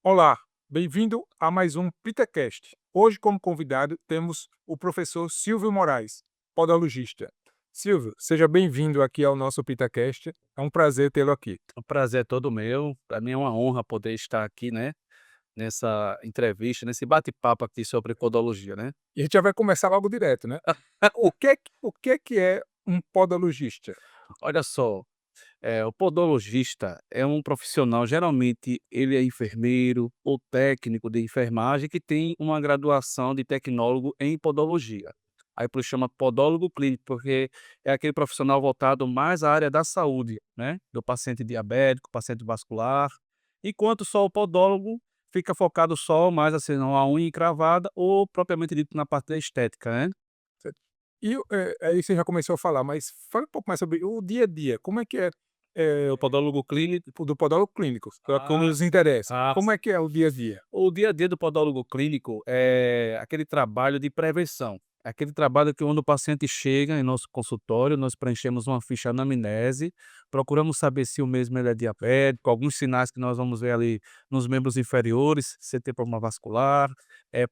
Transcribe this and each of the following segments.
Olá, bem-vindo a mais um PitaCast. Hoje, como convidado, temos o professor Silvio Moraes, podologista. Silvio, seja bem-vindo aqui ao nosso PitaCast. É um prazer tê-lo aqui. O prazer é todo meu. Para mim é uma honra poder estar aqui, né, nessa entrevista, nesse bate-papo aqui sobre podologia, né. E a gente já vai começar logo direto, né? O que é que é um podologista? Olha só, o podologista é um profissional, geralmente ele é enfermeiro ou técnico de enfermagem que tem uma graduação de tecnólogo em podologia. Aí por isso chama podólogo clínico, porque é aquele profissional voltado mais à área da saúde, né, do paciente diabético, paciente vascular, enquanto só o podólogo fica focado só mais, assim, numa unha encravada ou propriamente dito na parte da estética, né. Certo? Aí você já começou a falar, mas fala um pouco mais sobre o dia a dia. Como é que é o podólogo clínico, do podólogo clínico, como Ah, nos interessa. ah. Como é que é o dia a dia? O dia a dia do podólogo clínico é aquele trabalho de prevenção, é aquele trabalho que quando o paciente chega em nosso consultório, nós preenchemos uma ficha anamnese, procuramos saber se o mesmo ele é diabético, alguns sinais que nós vamos ver ali nos membros inferiores, se tem problema vascular,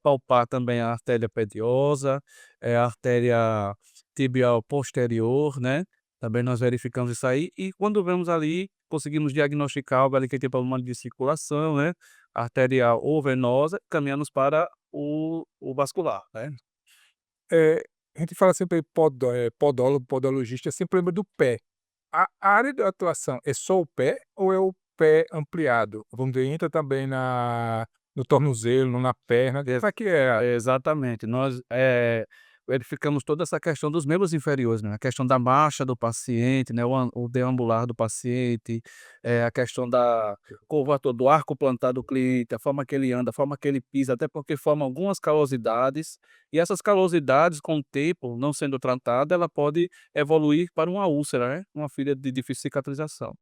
palpar também a artéria pediosa, a artéria tibial posterior, né, também nós verificamos isso aí e quando vemos ali, conseguimos diagnosticar algo ali que tem problema de circulação, né, arterial ou venosa, caminhamos para o vascular, né. Eh, a gente fala sempre podólogo, podologista, sempre lembra do pé. A área de atuação é só o pé ou é o pé ampliado? Vamos dizer, entra também no tornozelo, na perna, como Ex é que é? exatamente, nós, verificamos toda essa questão dos membros inferiores, né, a questão da marcha do paciente, né, o deambular do paciente, a questão da curvatura do arco plantar do cliente, a forma que ele anda, a forma que ele pisa, até porque forma algumas calosidades, e essas calosidades com o tempo, não sendo tratada, ela pode evoluir para uma úlcera, né, uma ferida de difícil cicatrização.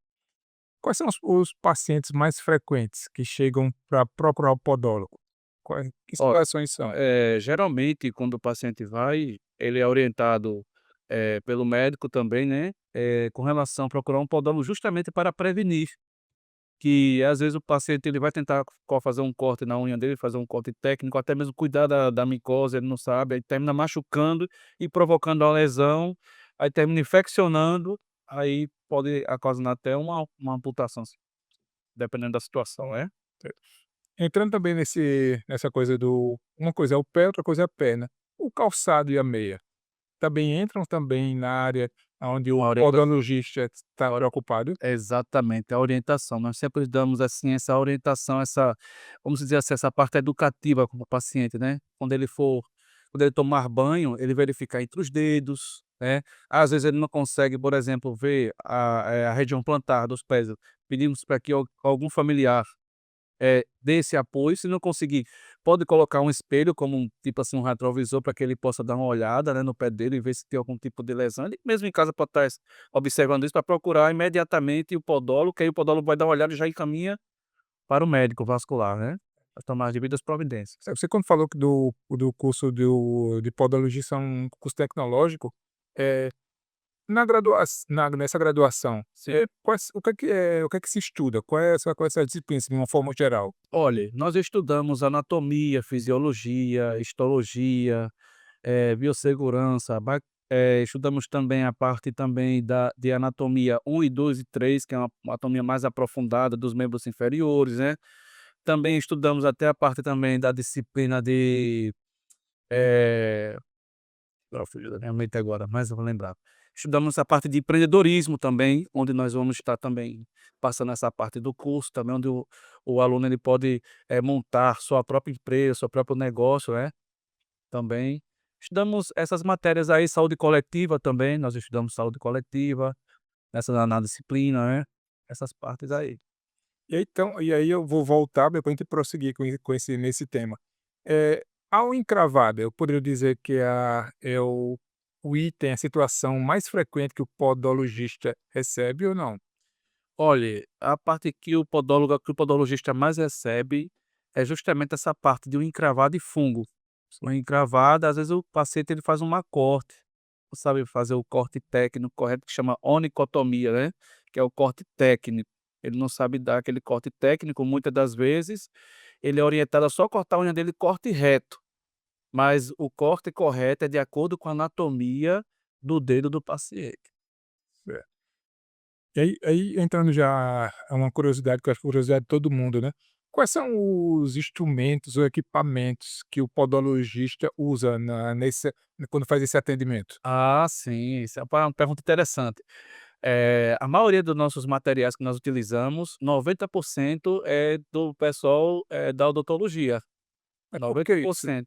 Quais são os pacientes mais frequentes que chegam para procurar o podólogo? Que Ó, situações são? geralmente quando o paciente vai, ele é orientado, pelo médico também, né, com relação a procurar um podólogo justamente para prevenir, que às vezes o paciente ele vai tentar fazer um corte na unha dele, fazer um corte técnico, até mesmo cuidar da micose, ele não sabe, aí termina machucando e provocando a lesão, aí termina infeccionando, aí pode ocasionar até uma amputação, dependendo da situação, né. Entrando também nessa coisa uma coisa é o pé, outra coisa é a perna. O calçado e a meia também entram também na área onde o Uma orienta podologista está preocupado? Exatamente, a orientação. Nós sempre damos, assim, essa orientação, essa vamos dizer assim, essa parte educativa com o paciente, né. Quando ele tomar banho, ele verificar entre os dedos, né. Às vezes ele não consegue, por exemplo, ver a região plantar dos pés, pedimos para que algum familiar dê esse apoio, se não conseguir, pode colocar um espelho como tipo assim, um retrovisor para que ele possa dar uma olhada, né, no pé dele e ver se tem algum tipo de lesão. Ele mesmo em casa pode estar observando isso para procurar imediatamente o podólogo, que aí o podólogo vai dar uma olhada e já encaminha para o médico vascular, né, para tomar as devidas providências. Você quando falou que do curso de podologista é um curso tecnológico, eh, nessa graduação, Sim. o que é que se estuda? Qual é essa disciplina, assim, de uma forma geral? Olhe, nós estudamos anatomia, fisiologia, histologia, biossegurança, estudamos também a parte também de anatomia 1 e 2 e 3, que é uma anatomia mais aprofundada dos membros inferiores, né. Também estudamos até a parte também da disciplina de, eh, fugiu da minha mente agora, mas eu vou lembrar. Estudamos a parte de empreendedorismo também, onde nós vamos estar também passando essa parte do curso também, onde o aluno ele pode, montar sua própria empresa, seu próprio negócio, né. Também. Estudamos essas matérias aí, saúde coletiva também, nós estudamos saúde coletiva, nessa na disciplina, né, essas partes aí. E aí eu vou voltar depois a gente prosseguir nesse tema. Ao encravada, eu poderia dizer que é o item, a situação mais frequente que o podologista recebe ou não? Olhe, a parte que o podologista mais recebe, é justamente essa parte de um encravado e fungo. Uma encravada, às vezes o paciente ele faz corte, não sabe fazer o corte técnico correto que chama onicotomia, né, que é o corte técnico. Ele não sabe dar aquele corte técnico muitas das vezes, ele é orientado a só cortar a unha dele corte reto, mas o corte correto é de acordo com a anatomia do dedo do paciente. É. E aí entrando já é uma curiosidade que eu acho curiosidade de todo mundo, né. Quais são os instrumentos ou equipamentos que o podologista usa quando faz esse atendimento? Ah, sim, isso é uma pergunta interessante. A maioria dos nossos materiais que nós utilizamos, 90% é do pessoal, da odontologia, Mas por que isso? 90%.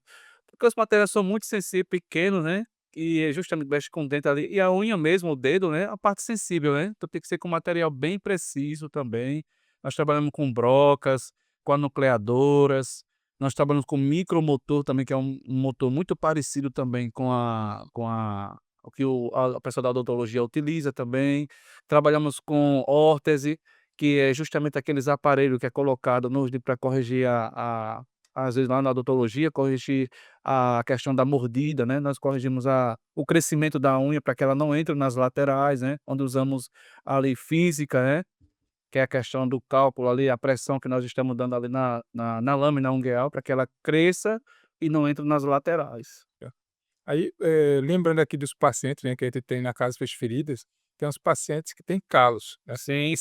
Porque os materiais são muito sensíveis, pequenos, né, e justamente mexe com o dente ali e a unha mesmo, o dedo, né, a parte sensível, né, então tem que ser com material bem preciso também. Nós trabalhamos com brocas, com anucleadoras, nós trabalhamos com micromotor também, que é um motor muito parecido também com o que a pessoa da odontologia utiliza também. Trabalhamos com órtese, que é justamente aqueles aparelhos que é colocado nos para corrigir às vezes lá na odontologia, corrigir a questão da mordida, né, nós corrigimos o crescimento da unha para que ela não entre nas laterais, né, onde usamos ali física, né, que é a questão do cálculo ali, a pressão que nós estamos dando ali na lâmina ungueal para que ela cresça e não entre nas laterais. Aí, lembrando aqui dos pacientes, né, que a gente tem na casa das feridas, tem uns pacientes que têm calos, né, Sim,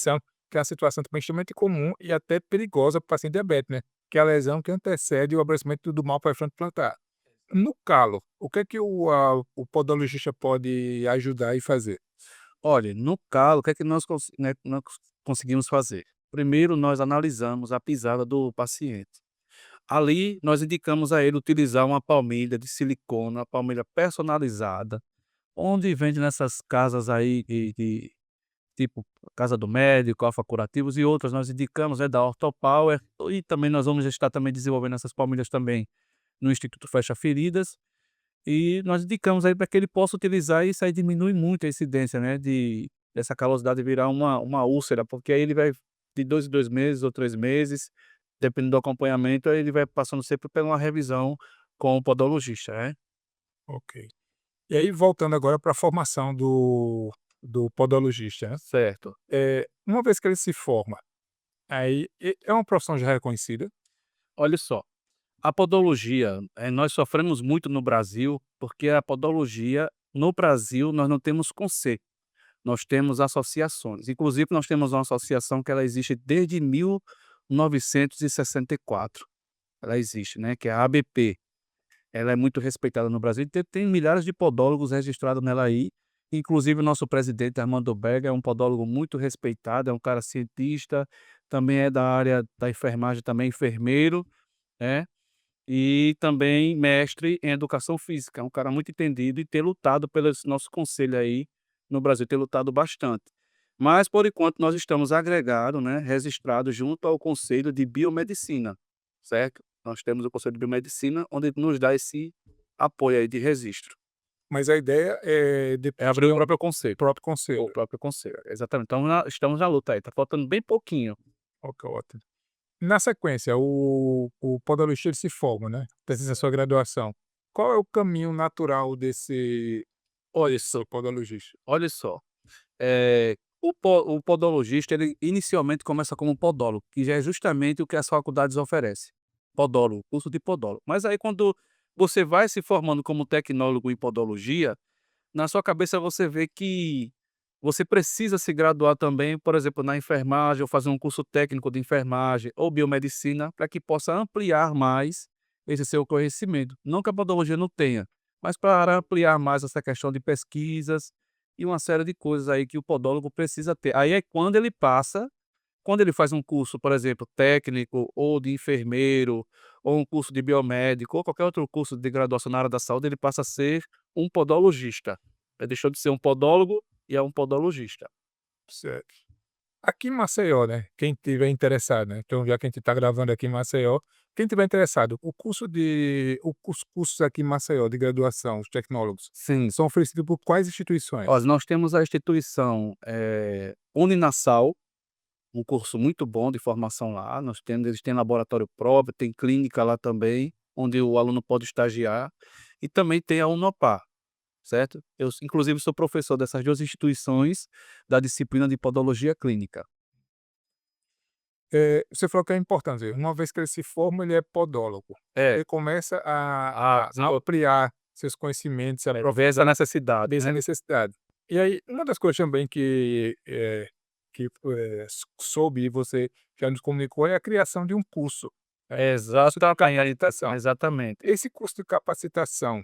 que é uma situação também extremamente comum e até perigosa para o paciente diabético, né, que é a lesão que antecede o aparecimento do mal para frente plantar. No calo, o que é que o podologista pode ajudar e fazer? olha, no calo, o que é que nós conseguimos fazer? Primeiro, nós analisamos a pisada do paciente. Ali, nós indicamos a ele utilizar uma palmilha de silicone, uma palmilha personalizada, onde vende nessas casas aí de tipo Casa do Médico, Alfa Curativos e outras, nós indicamos, né, da Ortopower, e também nós vamos estar também desenvolvendo essas palmilhas também no Instituto Fecha Feridas, e nós indicamos aí para que ele possa utilizar, e isso aí diminui muito a incidência, né, dessa calosidade virar uma úlcera, porque aí ele vai de 2 em 2 meses ou 3 meses, dependendo do acompanhamento, aí ele vai passando sempre por uma revisão com o podologista, né. Ok. E aí voltando agora para a formação do podologista, né, Certo. uma vez que ele se forma, aí é uma profissão já reconhecida? Olha só, a podologia, nós sofremos muito no Brasil, porque a podologia, no Brasil, nós não temos conceito, nós temos associações. Inclusive, nós temos uma associação que ela existe desde 1964. Ela existe, né, que é a ABP. Ela é muito respeitada no Brasil e tem milhares de podólogos registrados nela aí. Inclusive, o nosso presidente Armando Berger é um podólogo muito respeitado, é um cara cientista, também é da área da enfermagem, também enfermeiro, né? E também mestre em educação física, é um cara muito entendido e tem lutado pelo esse nosso conselho aí no Brasil, tem lutado bastante. Mas por enquanto nós estamos agregados, né, registrados junto ao Conselho de Biomedicina, certo? Nós temos o Conselho de Biomedicina, onde nos dá esse apoio aí de registro. Mas a ideia é É depois abrir o criar um próprio conselho, próprio o conselho. próprio conselho, exatamente. Então estamos na luta aí, tá faltando bem pouquinho. Ok, ótimo. Na sequência, o podologista ele se forma, né, precisa da sua graduação. Qual é o caminho natural Olha só, desse podologista? olha só. O podologista, ele inicialmente começa como podólogo, que já é justamente o que as faculdades oferecem, podólogo, curso de podólogo. Mas aí quando você vai se formando como tecnólogo em podologia, na sua cabeça você vê que você precisa se graduar também, por exemplo, na enfermagem ou fazer um curso técnico de enfermagem ou biomedicina, para que possa ampliar mais esse seu conhecimento. Não que a podologia não tenha, mas para ampliar mais essa questão de pesquisas e uma série de coisas aí que o podólogo precisa ter. Aí é quando ele faz um curso, por exemplo, técnico ou de enfermeiro, ou um curso de biomédico, ou qualquer outro curso de graduação na área da saúde, ele passa a ser um podologista. Ele deixou de ser um podólogo e é um podologista. Certo. Aqui em Maceió, né, quem tiver interessado, né, então já que a gente está gravando aqui em Maceió, quem tiver interessado, os cursos aqui em Maceió de graduação, os tecnólogos, Sim. são oferecidos por quais Ó, instituições? nós temos a instituição, Uninasal, um curso muito bom de formação lá. Eles têm laboratório próprio, tem clínica lá também, onde o aluno pode estagiar. E também tem a Unopar, certo? Eu, inclusive, sou professor dessas 2 instituições da disciplina de podologia clínica. você falou que é importante, uma vez que ele se forma, ele é podólogo. É, Ele começa a a ampliar seus conhecimentos, se ver essa aprofundar necessidade, dessa né. necessidade. E aí, uma das coisas também que soube e você já nos comunicou é a criação de um curso, né, curso de capacitação. Exatamente. Esse curso de capacitação,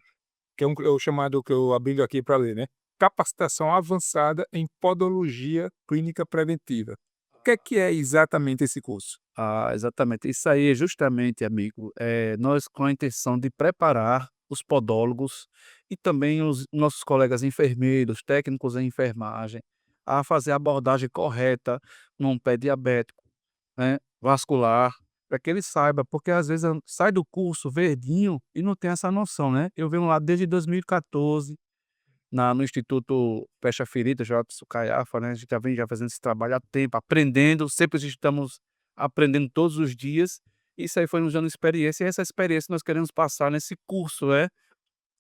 que é o chamado que eu abri aqui para ler, né, capacitação avançada em podologia clínica preventiva. O que é exatamente esse curso? Ah, exatamente. Isso aí, justamente, amigo, nós com a intenção de preparar os podólogos e também os nossos colegas enfermeiros, técnicos em enfermagem, a fazer a abordagem correta num pé diabético, né, vascular, para que ele saiba, porque às vezes sai do curso verdinho e não tem essa noção, né. Eu venho lá desde 2014 no Instituto Fecha Ferida, Jobson Caiafa, né, a gente já vem já fazendo esse trabalho há tempo, aprendendo, sempre estamos aprendendo todos os dias. Isso aí foi nos dando experiência, e essa experiência nós queremos passar nesse curso, né,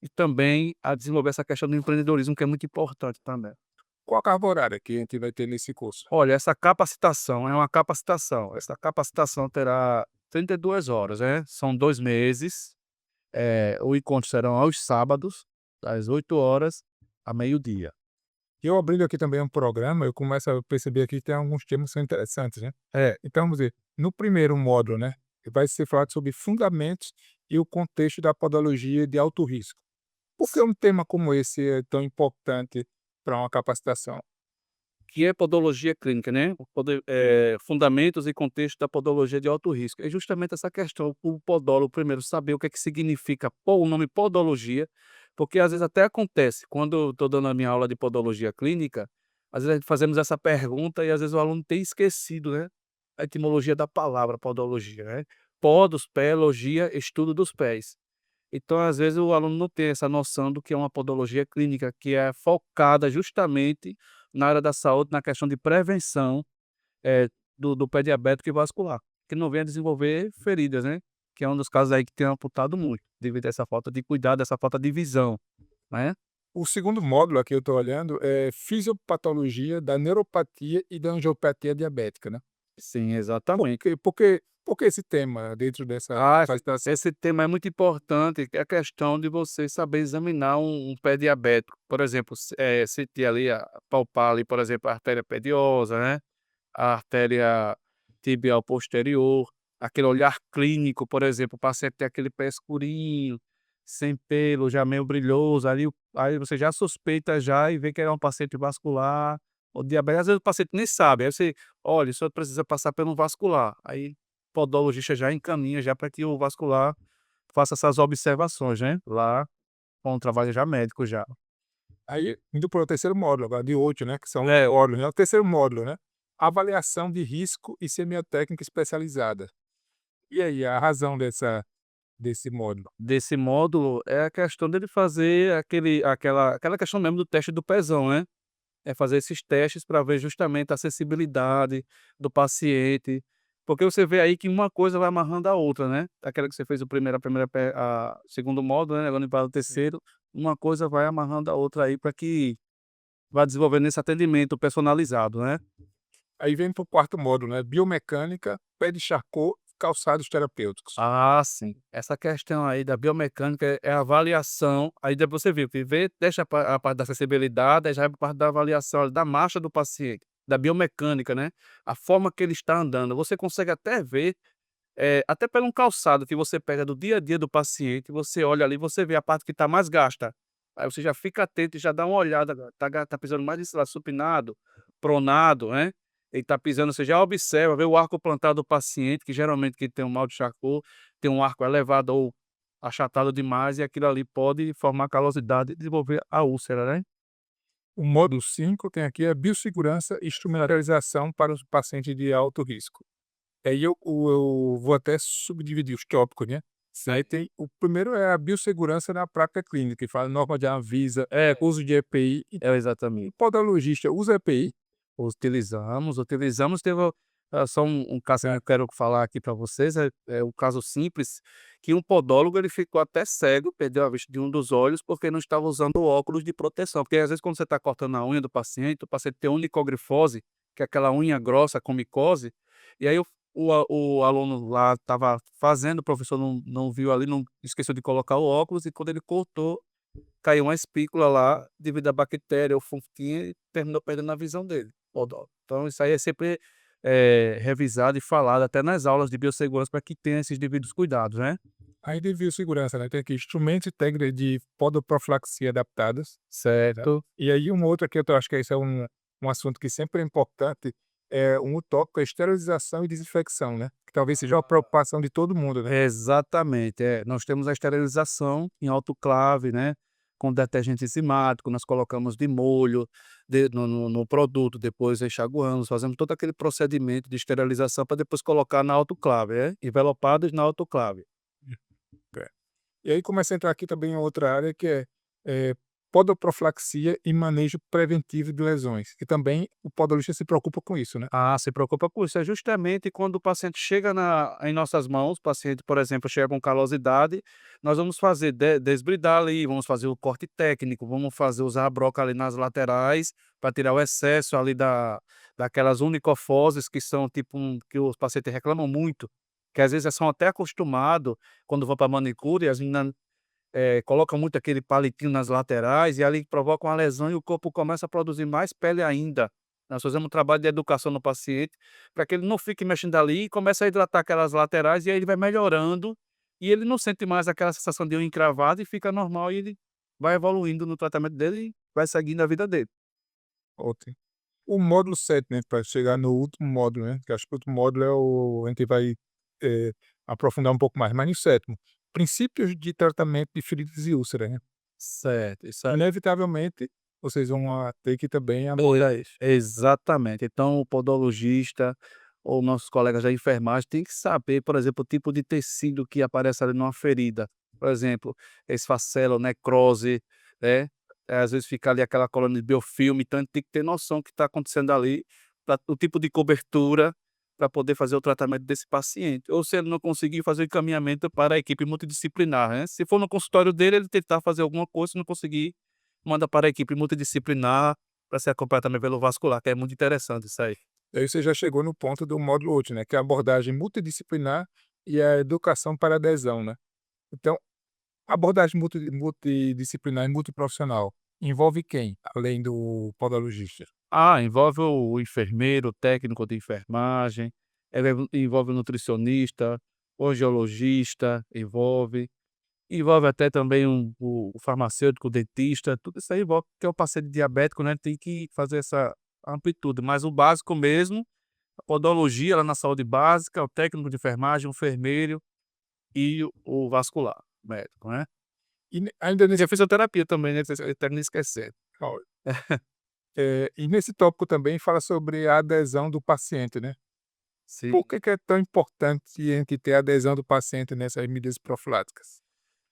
e também a desenvolver essa questão do empreendedorismo, que é muito importante também. Qual a carga horária que a gente vai ter nesse curso? Olha, essa capacitação é uma capacitação, essa capacitação terá 32 horas, né, são 2 meses, o encontro serão aos sábados, das 8 horas a meio-dia. E eu abrindo aqui também um programa, eu começo a perceber aqui que tem alguns temas que são interessantes, né. Então vamos dizer, no primeiro módulo, né, vai ser falado sobre fundamentos e o contexto da podologia de alto risco. Por que um tema como esse é tão importante para uma capacitação? Que é podologia clínica, né, fundamentos e contexto da podologia de alto risco. É justamente essa questão, o podólogo primeiro saber o que é que significa o nome podologia, porque às vezes até acontece, quando eu estou dando a minha aula de podologia clínica, às vezes fazemos essa pergunta e às vezes o aluno tem esquecido, né, a etimologia da palavra podologia, né. Podos, pé, logia, estudo dos pés. Então, às vezes, o aluno não tem essa noção do que é uma podologia clínica, que é focada justamente na área da saúde, na questão de prevenção, do pé diabético e vascular, que não venha desenvolver feridas, né, que é um dos casos aí que tem amputado muito, devido a essa falta de cuidado, essa falta de visão, né. O segundo módulo aqui eu estou olhando é fisiopatologia da neuropatia e da angiopatia diabética, né. Sim, Por exatamente. quê? Por que esse tema dentro dessa Ah, capacitação? esse tema é muito importante, que é a questão de você saber examinar um pé diabético. Por exemplo, sentir ali, palpar ali, por exemplo, a artéria pediosa, né, a artéria tibial posterior, aquele olhar clínico, por exemplo, o paciente tem aquele pé escurinho, sem pelo, já meio brilhoso, ali aí você já suspeita já e vê que é um paciente vascular ou diabético. Às vezes o paciente nem sabe, aí você: "Olha, o senhor precisa passar pelo vascular", aí o podologista já encaminha já para que o vascular faça essas observações, né, lá com o trabalho já médico já. Aí, indo para o terceiro módulo agora, de 8, né, que são É, módulos, né, o terceiro módulo, né, avaliação de risco e semiotécnica especializada. E aí, a razão desse módulo? desse módulo é a questão dele fazer aquela questão mesmo do teste do pezão, né. É fazer esses testes para ver justamente a acessibilidade do paciente, porque você vê aí que uma coisa vai amarrando a outra, né. Aquela que você fez a primeira segundo módulo, né, agora para o Sim. terceiro, uma coisa vai amarrando a outra aí para que vá desenvolvendo esse atendimento personalizado, né. Aí vem para o quarto módulo, né, biomecânica, pé de Charcot, calçados terapêuticos. Ah, sim. Essa questão aí da biomecânica é a avaliação, aí depois você viu que deixa a parte da acessibilidade, aí já vai para a parte da avaliação da marcha do paciente, da biomecânica, né, a forma que ele está andando. Você consegue até ver, até pelo um calçado que você pega do dia a dia do paciente, você olha ali, você vê a parte que está mais gasta. Aí você já fica atento e já dá uma olhada, tá pisando mais, sei lá, supinado, pronado, né. Ele tá pisando, você já observa, vê o arco plantado do paciente, que geralmente quem tem um mal de Charcot, tem um arco elevado ou achatado demais, e aquilo ali pode formar calosidade e desenvolver a úlcera, né. O módulo 5 tem aqui a biossegurança e instrumentalização para os pacientes de alto risco. Aí eu vou até subdividir os tópicos, né. Aí tem o primeiro é a biossegurança na prática clínica, que fala norma de Anvisa, uso de EPI e Exatamente. podologista usa EPI. Utilizamos, teve só um caso que eu quero falar aqui para vocês, é um caso simples, que um podólogo ele ficou até cego, perdeu a vista de um dos olhos, porque não estava usando óculos de proteção, porque às vezes quando você está cortando a unha do paciente, o paciente tem onicogrifose, que é aquela unha grossa com micose, e aí o aluno lá estava fazendo, o professor não viu ali, não esqueceu de colocar o óculos e quando ele cortou, caiu uma espícula lá devido à bactéria ou fungo que tinha e terminou perdendo a visão dele, o odonto. Então isso aí é sempre, revisado e falado até nas aulas de biossegurança para que tenha esses devidos cuidados, né. Aí de biossegurança, né, tem aqui instrumentos e técnicas de podoprofilaxia adaptadas, tá. Certo. E aí uma outra que eu acho que esse é um assunto que sempre é importante, é um tópico, a esterilização e desinfecção, né, que talvez seja uma preocupação de todo mundo, né. Exatamente, nós temos a esterilização em autoclave, né, com detergente enzimático, nós colocamos de molho no produto, depois enxaguamos, fazemos todo aquele procedimento de esterilização para depois colocar na autoclave, envelopados na autoclave. É. E aí começa a entrar aqui também em outra área que é podoprofilaxia e manejo preventivo de lesões, e também o podologista se preocupa com isso, né. Ah, se preocupa com isso. É justamente quando o paciente chega em nossas mãos, o paciente, por exemplo, chega com calosidade, nós vamos fazer desbridar ali, vamos fazer o corte técnico, vamos fazer usar a broca ali nas laterais para tirar o excesso ali daquelas unicofoses que são tipo que os pacientes reclamam muito, que às vezes são até acostumados quando vão para manicure, as meninas colocam muito aquele palitinho nas laterais e ali provoca uma lesão e o corpo começa a produzir mais pele ainda. Nós fazemos um trabalho de educação no paciente, para que ele não fique mexendo ali e comece a hidratar aquelas laterais e aí ele vai melhorando, e ele não sente mais aquela sensação de unha encravada e fica normal e ele vai evoluindo no tratamento dele e vai seguindo a vida dele. Ótimo. O módulo 7, né, para chegar no último módulo, né, que acho que o último módulo a gente vai, eh, aprofundar um pouco mais, mas no sétimo, princípios de tratamento de feridas e úlceras, né. Certo, isso aí. Inevitavelmente, vocês vão ter que também Pois, abordar isso. exatamente. Então o podologista ou nossos colegas da enfermagem têm que saber, por exemplo, o tipo de tecido que aparece ali numa ferida. Por exemplo, esfacela ou necrose, né, às vezes fica ali aquela colônia de biofilme, então a gente tem que ter noção do que está acontecendo ali, o tipo de cobertura para poder fazer o tratamento desse paciente. Ou se ele não conseguir, fazer o encaminhamento para a equipe multidisciplinar, né. Se for no consultório dele, ele tentar fazer alguma coisa, se não conseguir, manda para a equipe multidisciplinar para ser acompanhado também pelo vascular, que é muito interessante isso aí. Aí você já chegou no ponto do módulo 8, né, que é a abordagem multidisciplinar e a educação para adesão, né. Então, a abordagem multidisciplinar e multiprofissional envolve quem, além do podologista? Ah, envolve o enfermeiro, o técnico de enfermagem, envolve o nutricionista, o geologista, envolve até também o farmacêutico, o dentista, tudo isso aí envolve, porque o paciente diabético, né, tem que fazer essa amplitude, mas o básico mesmo, a podologia lá na saúde básica, o técnico de enfermagem, o enfermeiro e o vascular, médico, né. E ainda E nesse a fisioterapia também, né, que até me esquecendo. e nesse tópico também fala sobre a adesão do paciente, né. Sim. Por que que é tão importante a gente ter a adesão do paciente nessas medidas profiláticas?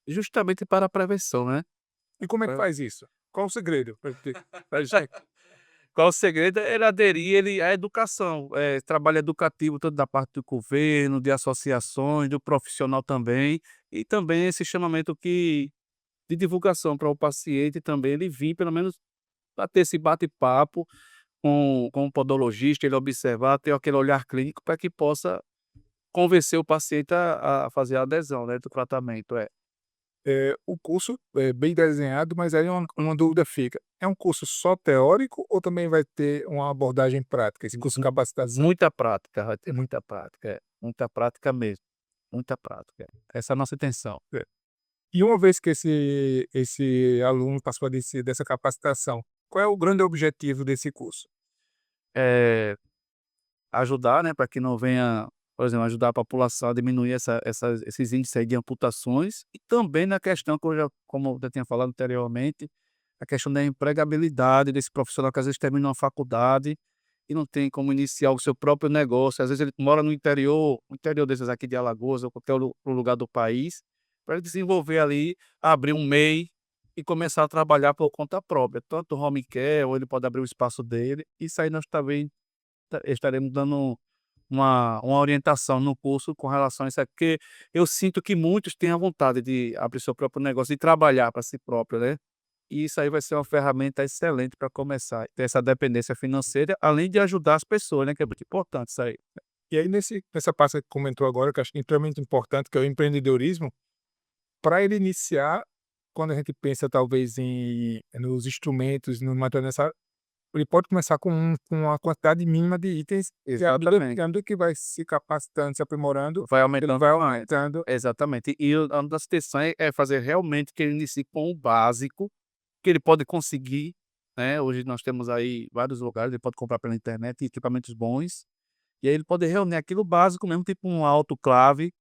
Justamente para a prevenção, né. E como é que Pra faz isso? Qual o segredo pra gente qual o segredo? É ele aderir à educação, trabalho educativo tanto da parte do governo, de associações, do profissional também, e também esse chamamento de divulgação para o paciente também ele vir pelo menos para ter esse bate-papo com o podologista, ele observar, ter aquele olhar clínico para que possa convencer o paciente a fazer a adesão, né, do tratamento, é. o curso é bem desenhado, mas aí uma dúvida fica, é um curso só teórico ou também vai ter uma abordagem prática, esse curso de capacitação? Muita prática, vai ter muita prática mesmo, muita prática. Essa é a nossa intenção. É. E uma vez que esse aluno passou dessa capacitação, qual é o grande objetivo desse curso? Eh, ajudar, né, para que não venha, por exemplo, ajudar a população a diminuir esses índices aí de amputações e também na questão que eu já como eu já tinha falado anteriormente, a questão da empregabilidade desse profissional que às vezes termina uma faculdade e não tem como iniciar o seu próprio negócio, às vezes ele mora no interior desses aqui de Alagoas ou qualquer outro lugar do país, para ele desenvolver ali, abrir um MEI e começar a trabalhar por conta própria, tanto home care ou ele pode abrir o espaço dele, isso aí nós também estaremos dando uma orientação no curso com relação a isso aí, porque eu sinto que muitos têm a vontade de abrir seu próprio negócio, de trabalhar para si próprio, né. E isso aí vai ser uma ferramenta excelente para começar, ter essa dependência financeira, além de ajudar as pessoas, né, que é muito importante isso aí. E aí nessa parte que comentou agora, que eu acho extremamente importante, que é o empreendedorismo, para ele iniciar, quando a gente pensa talvez nos instrumentos, no material necessário, ele pode começar com uma quantidade mínima de itens, e à Exatamente. medida que vai se capacitando, se aprimorando, Vai ele aumentando vai mais. aumentando. Exatamente. E a nossa intenção é fazer realmente que ele inicie com o básico, que ele pode conseguir, né, hoje nós temos aí vários lugares, ele pode comprar pela internet equipamentos bons, e aí ele pode reunir aquilo básico mesmo, tipo um autoclave,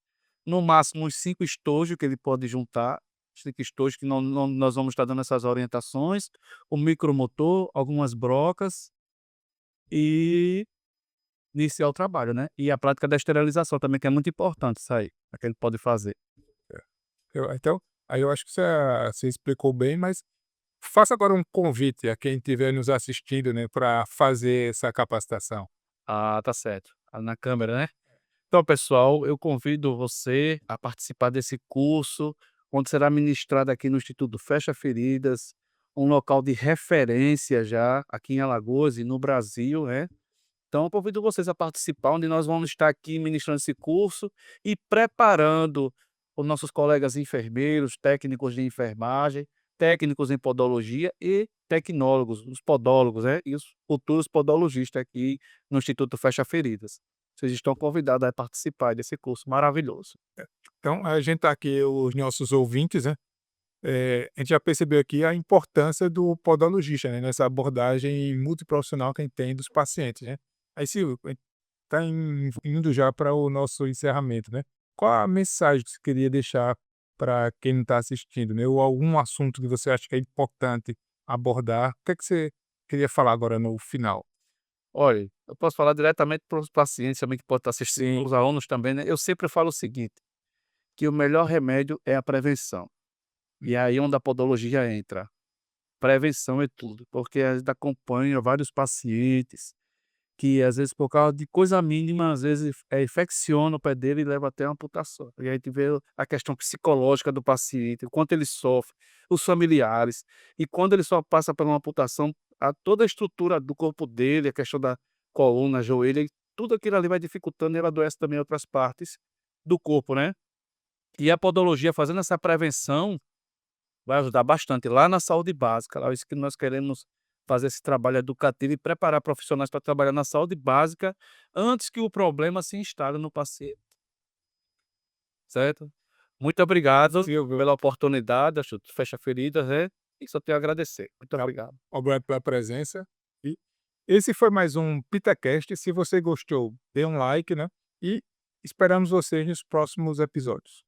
no máximo uns 5 estojos que ele pode juntar, 5 estojos que nós vamos estar dando essas orientações, o micromotor, algumas brocas e iniciar o trabalho, né. E a prática da esterilização também, que é muito importante isso aí, que ele pode fazer. Então, aí eu acho que você explicou bem, mas faça agora um convite a quem estiver nos assistindo, né, para fazer essa capacitação. Ah, tá certo. Ah, na câmera, né. Então, pessoal, eu convido você a participar desse curso, onde será ministrado aqui no Instituto Fecha Feridas, um local de referência já aqui em Alagoas e no Brasil, né. Então, eu convido vocês a participar, onde nós vamos estar aqui ministrando esse curso e preparando os nossos colegas enfermeiros, técnicos de enfermagem, técnicos em podologia e tecnólogos, os podólogos, né, e os futuros podologistas aqui no Instituto Fecha Feridas. Vocês estão convidados a participar desse curso maravilhoso. Então, a gente está aqui, os nossos ouvintes, né, a gente já percebeu aqui a importância do podologista, né, nessa abordagem multiprofissional que a gente tem dos pacientes, né. Aí Silvio, a gente está indo já para o nosso encerramento, né. Qual a mensagem que você queria deixar para quem não está assistindo, né, ou algum assunto que você acha que é importante abordar? O que é que você queria falar agora no final? Olha, eu posso falar diretamente para os pacientes também que podem estar assistindo, Sim, os alunos também, né, eu sempre falo o seguinte, que o melhor remédio é a prevenção. E é aí onde a podologia entra. Prevenção é tudo, porque a gente acompanha vários pacientes que, às vezes, por causa de coisa mínima, às vezes, infecciona o pé dele e leva até a amputação. E aí a gente vê a questão psicológica do paciente, o quanto ele sofre, os familiares. E quando ele só passa por uma amputação, toda a estrutura do corpo dele, a questão da coluna, joelho, tudo aquilo ali vai dificultando e ele adoece também em outras partes do corpo, né. E a podologia fazendo essa prevenção vai ajudar bastante lá na saúde básica, lá é isso que nós queremos fazer esse trabalho educativo e preparar profissionais para trabalhar na saúde básica, antes que o problema se instale no paciente, certo? Muito obrigado Silvio, pela oportunidade, acho que fecha feridas, né, e só tenho a agradecer. Muito tá, obrigado. obrigado pela presença. E esse foi mais um PitaCast. Se você gostou, dê um like, né, e esperamos vocês nos próximos episódios.